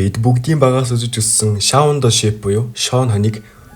Бид бүгдийн багаас үзэж өссөн Shaun the Sheep буюу Shaun хоныг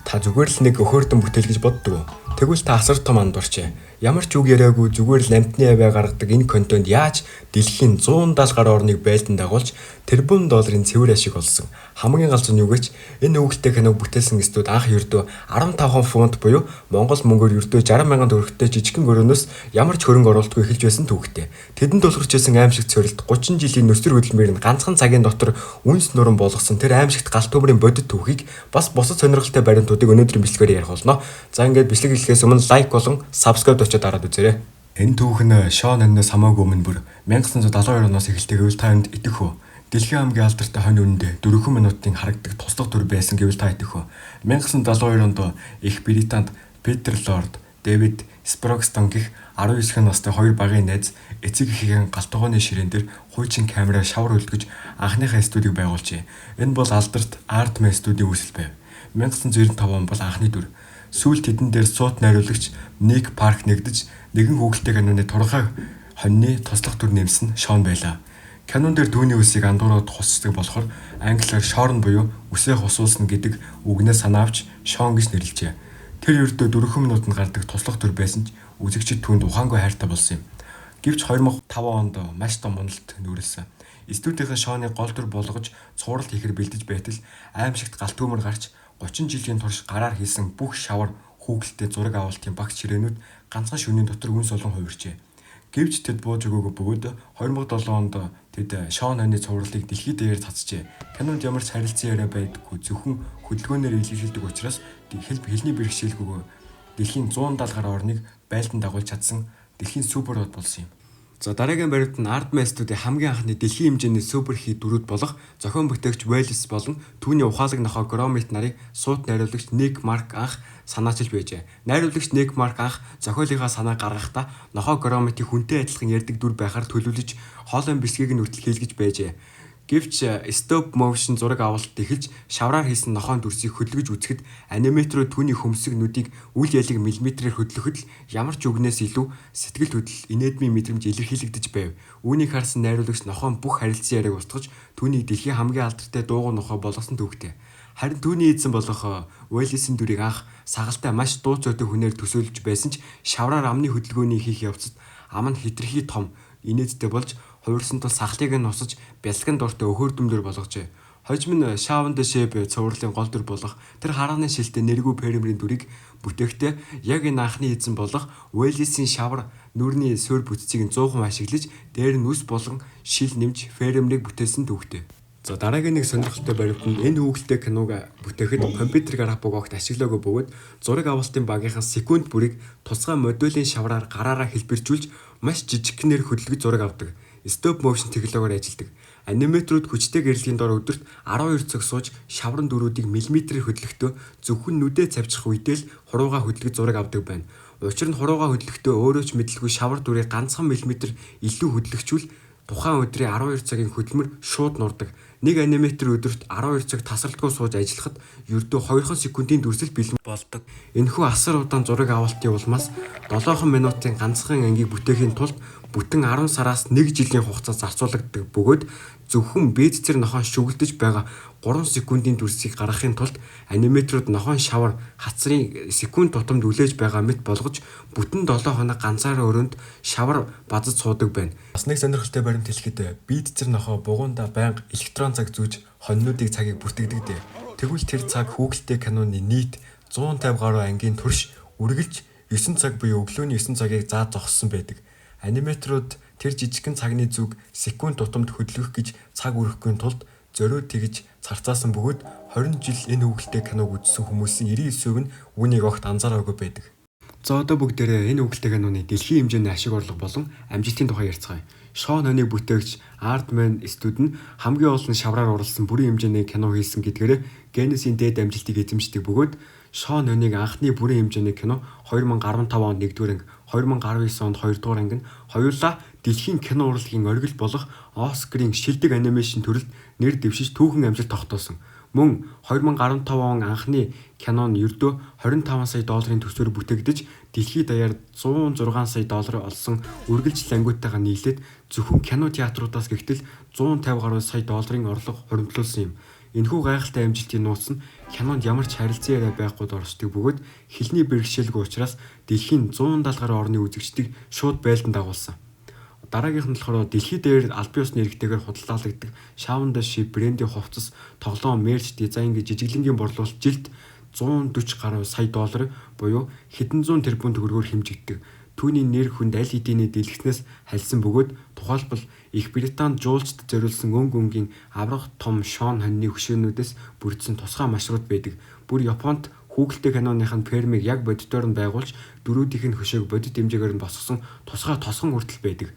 та зүгээр л нэг өхөөрдөн бүтээл гэж боддог уу? Тэгвэл та асар том андуурчээ. Ямар ч үг яриагүй зүгээр л амтны аваа гаргадаг энэ контент яаж дэлхийн 170 гаруй орныг байлдан дагуулж тэрбум долларын цэвэр ашиг олсон. Хамгийн галзуу нь юу гэж энэ үгэлтэй киног бүтээсэн студ анх ердөө 15 фунт буюу Монгол мөнгөөр ердөө 60 мянган төгрөгтэй жижигхэн өрөөнөөс ямар ч хөрөнгө оруулалтгүй эхэлж байсан түүхтэй. Тэдэнд тулгарч байсан аимшигт цорилт 30 жилийн нөсөр хөдөлмөрийн ганцхан цагийн дотор үнс нуран болгосон тэр аимшигт галт төмрийн бодит түүхийг бас бусад сонирхолтой баримтуудыг өнөөдрийн бичлэгээр ярих болно. За ингээд бичлэг эхлэхээс өмнө лайк болон subscribe очоод дараад үзээрэй. Энэ түүх нь Shaun хоньноос хамаагүй өмнө бүр 1972 оноос эхэлдэг гэвэл та энд идэх үү? Дэлхийн хамгийн алдартай хонь үнэндээ 4 минутын харагддаг туслах төр байсан гэвэл та идэх үү? 1972 онд Их Британд Питер Лорд, Дэвид Спрокстон гэх 19 настай хоёр багийн найз эцэг эхийн галтгооны ширээн дээр хуучин камераар шавар хөлдгөж анхныхаа студийг байгуулжээ. Энэ бол алдарт Artman студийн үүсэл байв. 1995 он бол анхны дүр. Сүүлд тэдэн дээр суут найруулагч Ник Парк нэгдэж нэгэн хүүхэлтэй киноны турхай хоньны туслах төр нэмсэн Shaun байлаа. Кинон дээр түүний үсийг андуураад хусдаг болохоор англиар Shaun буюу үсээ хусуулсан гэдэг үгнээс санаавч Shaun гэж нэрлэжээ. Тэр ердөө 4 минутанд гардаг туслах төр байсан ч үзэгчид түүнд ухаангүй хайртай болсон юм. Гэвч 2005 онд маш том уналт нүүрэлсэн. Студийнхаа Shaun-ыг гол дүр болгож цувралт хийхэр бэлдэж байтал аимшигт галт төмөр гарч 30 жилийн турш гараар хийсэн бүх шавар хүүхэлтэй зураг авалтын багц ширээнүүд ганцхан шөнийн дотор үнс олон хувирчээ. Гэвч тэд бууж өгөөгүй бөгөөд 2007 онд тэд Shaun хоньны цувралыг дэлхийд даяар цацжээ. Кинонд ямар ч харилцан яриа байдаггүй зөвхөн хөдөлгөөнөөр илэрхийлдэг учраас хэлний бэрхшээлгүй дэлхийн 170 гаруй орныг байлдан дагуулж чадсан дэлхийн суперхот болсон юм. За дараагийн баримт нь Artman студийн хамгийн анхны дэлхийн хэмжээний супер хит дүрүүд болох зохион бүтээгч Wallace болон түүний ухаалаг нохой Gromit нарыг суут найруулагч Ник Марк анх санаачилж байжээ. Найруулагч Ник Марк анх зохиолынхаа санааг гаргахдаа нохой Gromit-ийг хүнтэй адилхан ярьдаг дүр байхаар төлөвлөж хоолойн бэлсгийг нь хүртэл хийлгэж байжээ. Гэвч stop motion зураг авалт эхэлж шавраар хийсэн нохойн дүрсийг хөдөлгөж үзэхэд аниматорууд түүний хөмсөг нүдийг үл ялэг миллиметрээр хөдлөхөд л ямар ч үгнээс илүү сэтгэл хөдлөл инэдмийн мэдрэмж илэрхийлэгдэж байв. Үүнийг харсан найруулагч нохойн бүх харилцан яриаг устгаж түүнийг дэлхийн хамгийн алдартай дуугар нохой болгосон түүхтэй. Харин түүний эзэн болох Wallace-ийн дүрийг анх сагалтай маш дуу цойтой хүнээр төсөөлж байсан ч шавраар амны хөдөлгөөний хийх явцад ам нь хитрхи том инээдтэй болж хувирсан тул сахлыг нь усаж бясалган дуртай өхөөрдөмлөр болгожээ. Хожим нь Shaun the Sheep цувралын гол дүр болох тэр харааны шилтэй нэргүй фермерийн дүрийг бүтээхдээ яг энэ анхны эзэн болох Wallace-ийн шавар нүрний суур бүтцийг 100% ашиглаж дээр нь үс болон шил нэмж фермерийг бүтээсэн түүхтэй. За дараагийн нэг сонирхолтой баримт нь энэ хүүхэлтэй киног бүтээхэд компьютер график огт ашиглаагүй бөгөөд зураг авалтын багийнхан секунд бүрийг тусгай модулийн шавраар гараараа хэлбэржүүлж маш жижигхнээр хөдөлгөж зураг авдаг. Stop motion технологиор ажилладаг. Аниматорууд хүчтэй гэрлийн дор өдөрт 12 цаг сууж шаврын дөрүүдийг миллиметрээр хөдлөхдөө зөвхөн нүдээ цавчих үедээ л хуруугаа хөдлөж зураг авдаг байна. Учир нь хуруугаа хөдлөхдөө өөрөө ч мэдлгүй шавар дүрийг ганцхан миллиметр илүү хөдлөгчвөл тухайн өдрийн 12 цагийн хөдөлмөр шууд нурдаг. Нэг аниматор өдөрт 12 цаг тасралтгүй сууж ажиллахад ердөө 2 секундын дүрсэл бэлэн болдог. Энэхүү асар удаан зураг авалтын улмаас 7 минутын ганцхан ангийг бүтээхийн тулд бүтэн 10 сараас 1 жилийн хугацаа зарцуулагддаг бөгөөд зөвхөн бэдцэр нохойн шүглдэж байгаа 3 секундын дүрсийг гаргахын тулд аниматорууд нохойн шавар хацрын секунд тутамд үлээж байгаа мэт болгож бүтэн 7 хоног ганцаараа өрөөнд шавар базаж суудаг байна. Бас нэг сонирхолтой баримт хэлэхэд бэдцэр нохой бугуунда байнга электрон цаг зүүж хоньнуудыг цагийг бүртгэдэг дээ. Тэгвэл тэр цаг хүүхэлтэй киноны нийт 150 гаруй ангийн турш үргэлж 9 цаг буюу өглөөний 9 цагийг заад зогссон байдаг. Аниматорууд тэр жижигхэн цагны зүг секунд тутамд хөдлөх гэж цаг өргөхгүй тулд зориуд тэгж царцаасан бөгөөд 20 жил энэ хүүхэлтэй киног үзсэн хүмүүсийн 99% нь үүнийг огт анзаараагүй байдаг. За одоо бүгдээрээ энэ хүүхэлтэй киноны дэлхийн хэмжээний ашиг орлого болон амжилтын тухай ярьцгаая. Shaun хоньыг бүтээгч Artman студ нь хамгийн олон шавраар оруулсан бүрийн хэмжээний кино хийсэн гэдгээрээ Guinness-ийн дээд амжилтыг эзэмшдэг бөгөөд Shaun хоньыг анхны бүрийн хэмжээний кино 2015 онд 1-р анги, 2019 онд 2-р анги нь хоёулаа дэлхийн кино урлагийн оргил болох Оскарын шилдэг анимашн төрөлд нэр дэвшиж түүхэн амжилт тогтоосон. Мөн 2015 он анхны кино нь ердөө 25 сая долларын төсвөөр бүтээгдэж дэлхийд даяар 106 сая доллар олсон үргэлж лангуйтайгаа нийлээд зөвхөн кино театруудаас гэгтэл 150 гаруй сая долларын орлого хуримтлуулсан юм. Энэхүү гайхалтай амжилтын нууц нь кинонд ямар ч харилцан яриа байхгүй оршдог бөгөөд хэлний бэрхшээлгүй учраас дэлхийн 170 гаруй орны үзэгчдийг шууд байлдан дагуулсан. Дараагийнх нь болохоор дэлхийд дээр албан ёсны эрхтэйгээр худалдаалагддаг Shaun the Sheep брендийн хувцас, тоглоом, мерч, дизайн гэж жижиглэнгийн борлуулалт жилд 140 гаруй сая доллар буюу хэдэн зуун тэрбум төгрөгөөр хэмжигддэг. Түүний нэр хүнд аль хэдийн дэлгэснээс хальсан бөгөөд тухайлбал Их Британд жуулчдад зориулсан өнгийн аврах том Shaun хонины хөшөөнүүдээс бүрдсэн тусгай маршрут байдаг. Бүр Японд хүүхэлдэйн киноныхын фермийг яг бодитоор нь байгуулж дөрүүдийнх нь хөшөөг бодит хэмжээгээр нь босгосон тусгай тосгон хүртэл байдаг.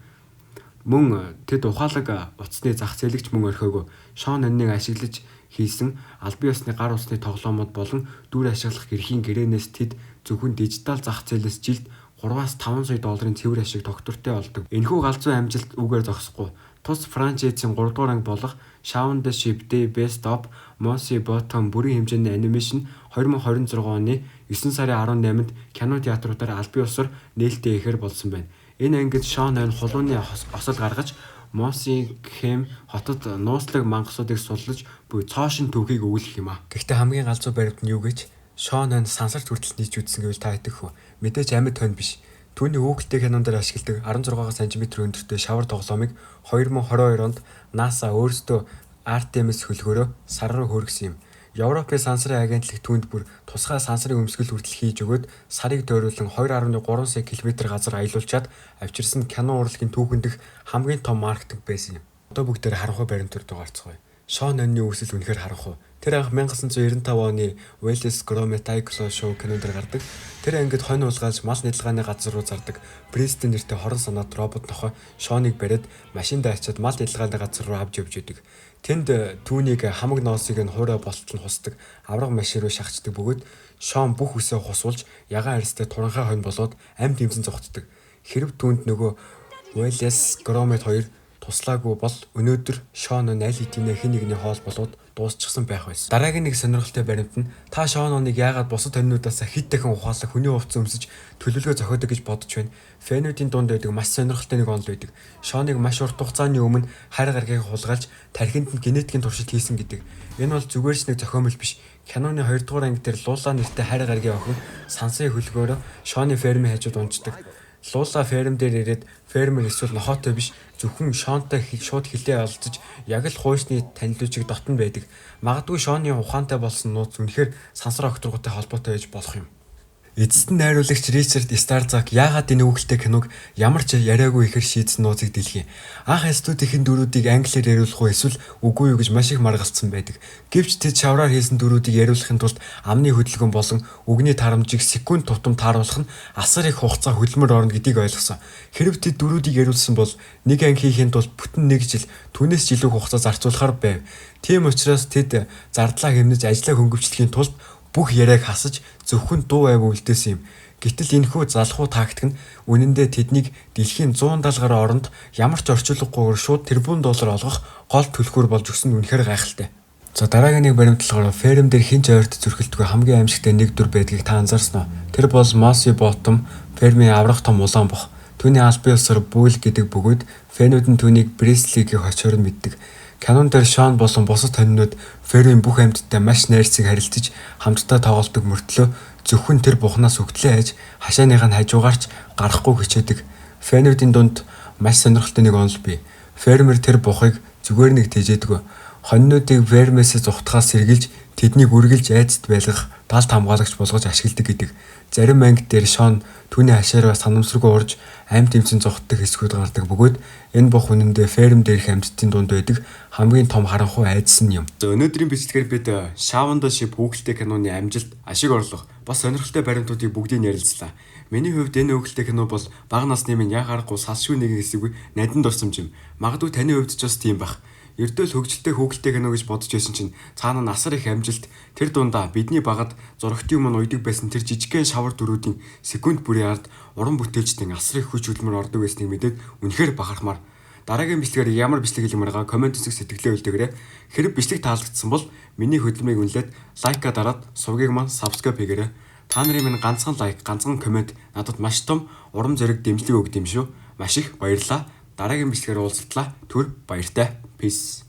Мөн тэд ухаалаг утасны зах зээлэгч мөн орхиогүй Shaun хониныг ашиглаж хийсэн албан ёсны гар усны тоглоомод болон дүр ашиглах гэрхийн гэрээнээс тэд зөвхөн дижитал зах зээлээс жилд 3-5 сая долларын цэвэр ашиг тогтвортой олдог. Энэхүү галзуу амжилт үгээр зогсохгүй. Тус франчайзын 3 дугаар анги болох Shaun the Sheep The Best of Monty Python бүрийн хэмжээний анимашн 2026 оны 9 сарын 18-нд кино театруудаар албан ёсоор нээлттэй ихээр болсон байна. Энэ ангид Shaun хулууны осол гаргаж Монсихэм хотод нууцлаг мангасуудыг суллаж буй цоошин түүхийг өгүүлэх юм а. Гэхдээ хамгийн галзуу баримт нь юу гэж Shaun сансарт хүртэл нийж үзсэн гэвэл та итгэх үү? Мэдээж амьд хонь биш. Түүний хүүхэлдэйн кинонд ашигладаг 16 см өндөртэй шавар тоглоомыг 2022 онд NASA өөрсдөө Artemis хөлгөөрөө сар руу хөргсөн юм. Европын сансрын агентлаг түүнд бүр тусгай сансрын өмсгөл хүртэл хийж өгөөд сарыг тойруулан 2.3 сая км газар аялуулчаад авчирсан кино урлагийн түүхэн дэх хамгийн том маркетинг байсан юм. Одоо бүгдээр харанхуй баримтууд гарцгаая. Shaun үүсэл үнэхээр харанхуй. Тэр анх 1995 оны Wales Gromit Cyclo Show кинонд гардаг. Тэр ангид хонь уулгаалж мал нядалгааны газар руу зардаг. Preston нэртэй хорон санаад робот нохой Shaun-ыг бариад машиндаа ачаад мал нядалгааны газар руу авч явж идэг. Тэнд түүнийг хамаг ноосыг нь хуурай болтол нь хусдаг. Авраг машин руу шахацдаг бөгөөд Shaun бүх үсээ хусуулж ягаан арьстай туранхай хонь болоод амд дэмсэн зогтдог. Хэрв түүнд нөгөө Wales Gromit 2 туслаагүй бол өнөөдөр Shaun аль хэдийн хэн нэгний хоол болоод дуусчихсан байх байсан. Дараагийн нэг сонирхолтой баримт нь та Shaun-ыг яагаад бусад хонинуудаас хэд дахин ухаалаг хүний хувцас өмсөж төлөвлөгөө зохиодог гэж бодож байна. Фэнүүдийн дунд байдаг маш сонирхолтой нэг онол байдаг. Shaun-ыг маш урт хугацааны өмнө хайр гарагийг хулгайлж тархинд нь генетикийн туршилт хийсэн гэдэг. Энэ бол зүгээр ч нэг зохиомжтой биш. Киноны 2 дугаар анги дээр Лула нэртэй хайр гарагийн охин сансрын хөлгөөрөө Shaun-ы фермийн хажууд унцдаг. Лула ферм дээр ирээд фермер эсвэл нохоотой биш зөвхөн Shaun-тай шууд хилээ олзож яг л хуучны танилуучиг дотн байдаг. Магадгүй Shaun-ы ухаантай болсон нууц үнэхээр сансар окторготой холбоотой байж болох юм. Эцэст нь найруулагч Ричард Старзак яагаад энэ хүүхэлтэй киног ямар ч яриагүй ихэр шийдсэн нууцыг дэлгий. Анх студийн дөрүүдийг англиар яриулах уу эсвэл үгүй юу гэж маш их маргалцсан байдаг. Гэвч тэд шавраар хийсэн дөрүүдийг яриулахын тулд амны хөдөлгөөн болон үгний тарамжийг секунд тутам тааруулах нь асар их хугацаа хөдөлмөр орно гэдгийг ойлгосон. Хэрв тэд дөрүүдийг яриулсан бол нэг анги хийхэд бол бүтэн 1 жил түүнээс ч илүү хугацаа зарцуулахар байв. Тийм учраас тэд зардлаа хэмнэж ажлаа хөнгөвчлөхийн тулд бүх яриаг хасаж зөвхөн дуу байв үлдээсэн юм. Гэтэл энэхүү залхуу тактик нь үнэндээ тэднийг дэлхийн 170 гаруй оронд ямар ч орчуулгагүйгээр шууд тэрбум доллар олгох гол түлхүүр болж өгсөн нь үнэхээр гайхалтай. За дараагийн нэг баримт болохоор ферм дээр хинч ойрт зөрхөлтгүй хамгийн аимшигтай нэг дүр байдгийг та анзаарсан уу? Тэр бол Monty Python фермийн аврах том улаан бох. Түүний албан ёсоор Bull гэдэг бөгөөд фэнүүд нь түүнийг Presley-гийн хочоор нь мэддэг. Кинон дээр Shaun болон бусад хонинууд фермийн бүх амьтдтай маш найрцаг харилцаж хамтдаа тоглодог мөртлөө зөвхөн тэр бухнаас өгтлээ хайж хашааных нь хажуугаарч гарахгүй хичээдэг. Фэнүүдийн дунд маш сонирхолтой нэг онол бий. Фермер тэр бухыг зүгээр нэг тэжээдгүй. Хонинуудыг фермээс зүхтахаас сэргийлж тэднийг үргэлж айцд байлгах далд хамгаалагч болгож ашигладаг гэдэг. Зарим анги дээр Shaun түүний хашаараа санамсаргүй урж амьд эмсэн зогтдог хэсгүүд гардаг бөгөөд энэ бох үнэндээ ферм дээрх амьтдын дунд байдаг хамгийн том харанхуй айдас нь юм. За өнөөдрийн бичлэгээр бид Shaun the Sheep хүүхэлдэйн киноны амжилт, ашиг орлого, бас сонирхолтой баримтуудыг бүгдийг ярилцлаа. Миний хувьд энэ хүүхэлдэйн кино бол бага насны минь яг харахгүй салшгүй нэгэн хэсэг надад дурсамж юм. Магадгүй таны хувьд ч бас тийм байх. Ердөө л хөгжилтэй хүүхэлтэй кино гэж бодож байсан чинь цаана насар их амжилт тэр дундаа бидний багад зурагтын өмнө уйдаг байсан тэр жижигхэн шавар дөрүүдийн секунд бүрийн ард уран бүтээлчдийн асар их хүч хөдөлмөр ордог байсныг мэдээд үнэхээр бахархмаар. Дараагийн бичлэгээр ямар бичлэг хэлмээргаа комент хэсэг сэтгэлээ үлдээгээрэй. Хэрэг бичлэг таалагдсан бол миний хөдөлмөрийг үнэлээд лайка дараад сувгийг маань subscribe хийгээрэй. Та нарын минь ганцхан лайк, ганцхан коммент надад маш том урам зориг дэмжлэг өгд юм шүү. Маш их баярлалаа. Дараагийн бичлэгээр уулзтлаа. Түр баяртай. Peace.